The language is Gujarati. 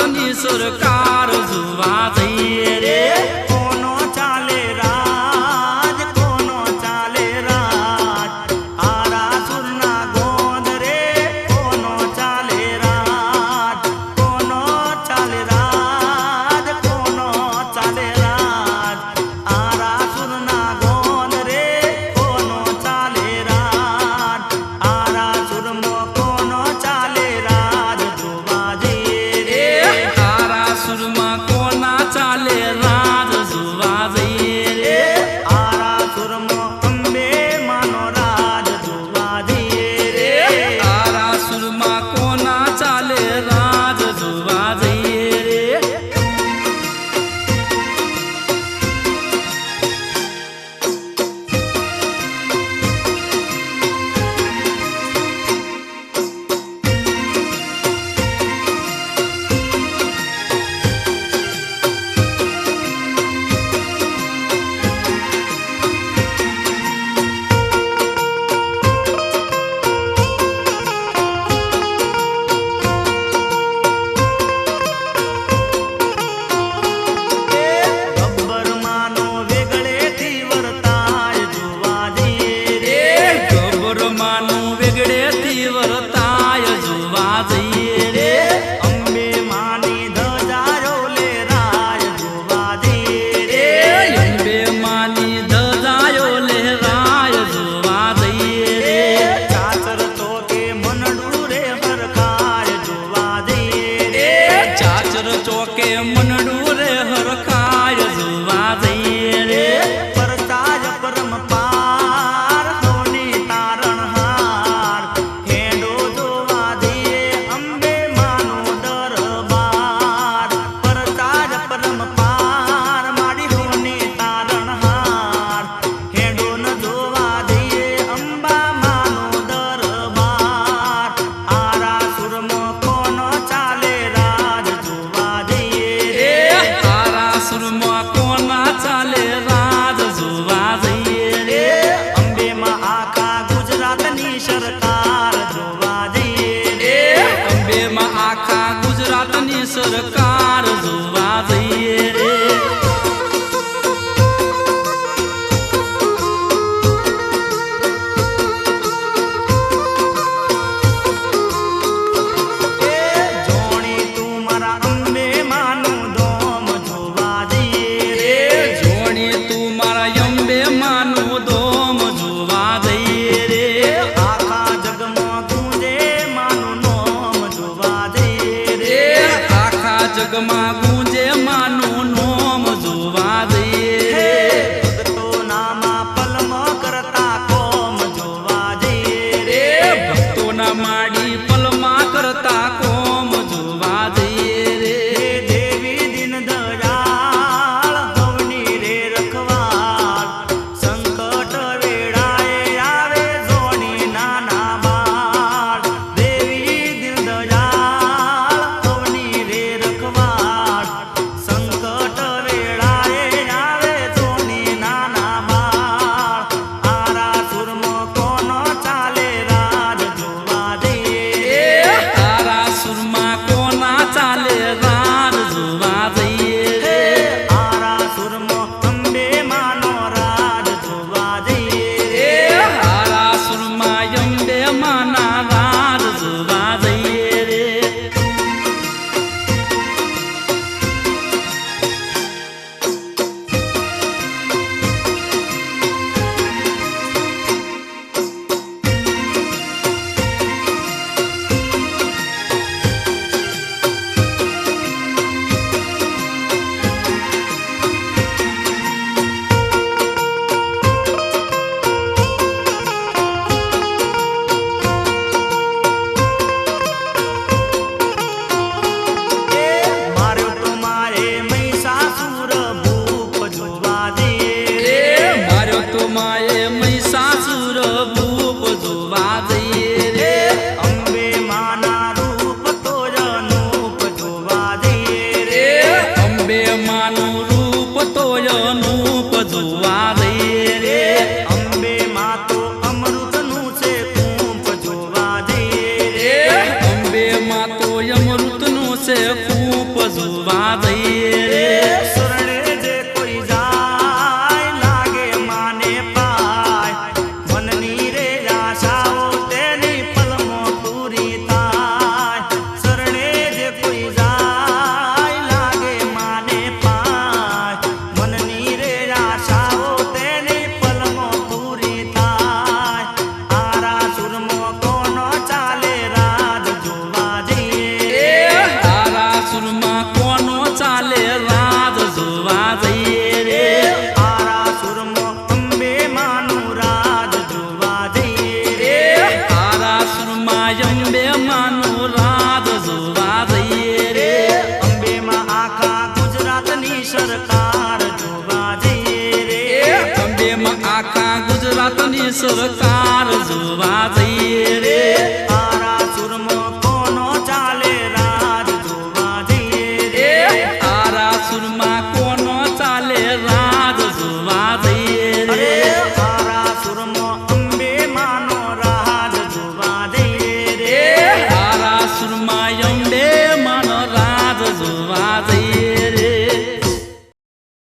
ગુજરાતની સરકાર જોવા જઈએ રે કોનો ચાલે રાજ કોનો ચાલે રાજ આરાસુરના ગોંદ રે કોનો ચાલે રાજ કોનો ચાલે રાજ કોનો ચાલે રાજ આરાસુરના ગોંદ રે કોનો ચાલે રાજ આરાસુરમાં કોનો ચાલે રાજ જોવા જઈએ રે આરાસુરમાં કોના ચાલે રાજ જોવા જઈએ રે આરાસુરમાં અંબે માનો રાજ જોવા જઈએ રે આરાસુરમાં કોના ચાલે રાજ જોવા જઈએ રે ગબ્બર માનો વેગળેથી વર્તાય જોવા જઈએ રે ગબ્બરમાંનું વેગળેથી વર્તાય જોવા જઈએ રે અંબે માની ધજાયો લેરાય જોવા જઈએ રે અંબે માની ધજાયો લહેરાય જોવા જઈએ રે ચાચર તો કે મનડું રે હરખાય જોવા જઈએ રે ચાચર ચોકે મનડું રે હરખાય જોવા જઈએ રે પરતાય પરમ પાર હોની તારણહાર હેડો જોવા જઈએ અંબે માનો દરબાર પરતાય પરમ પાર માડી હોની તારણહાર હેડો ન જોવા જઈએ અંબા માનો દરબાર આરાસુરમાં કોનો ચાલે રાજ જોવા જઈએ રે આરાસુરમાં કોના ચાલે રાજ જોવા જઈએ રે અંબેમાં આખા ગુજરાતની સરકાર જોવા જઈએ રે અંબેમાં આખા ગુજરાતની સરકાર જોવા જઈએ રે જોણી તું મારા અંબે માનું દોમ જોવા જઈએ રે જોણી તું મારા અંબે માનું દોમ જોવા જઈએ રે આખા જગમાં ગુંજે માનું નોમ જોવા જઈએ રે આખા જગમાં ગુંજે માનું નોમ જોવા જઈએ રે ભક્તોનામાં પલમો કરતા કોમ જોવા જઈએ રે ભક્તોના માડી પલમાં કરતા કોમ જોવા જઈએ રે દેવી દિન દયાળ હવની રે રખવાળ સંકટ વેળાએ આવે જોણી નાના બાળ દેવી દિન દયાળ હવની રે રખવાળ રૂપ જોવા જઈએ રે શરણે જે કોઈ જાય લાગે માને પાય મનની રે આશાઓ તેની પલમાં પૂરી થાય શરણે જે કોઈ જાય લાગે માને પાય મનની રે આશાઓ તેની પલમાં પૂરી થાય આરા સુરમો કોનો ચાલે રાજ જોવા જઈએ તારા સુરમાં કોનો ચાલે રાજ જોવા જઈએ રે આરા સુરમો અંબે માનું રાજ જોવા જઈએ રે તારા સુરમાં અંબે માનું રાજ જોવા જઈએ રે અંબેમાં આખા ગુજરાતની સરકાર જોવા જઈએ રે અંબેમાં આખા ગુજરાતની સરકાર જોવા જઈએ રે આરા સુરમો કોનો ચાલે રાજ જોવા જઈએ રે તારા સુરમાં કોનો ચાલે રાજ જોવા જઈએ રે આરા સુરમો અંબે માનો રાજ જોવા જઈએ રે તારા સુરમાં અંબે માનો રાજ જોવા જઈએ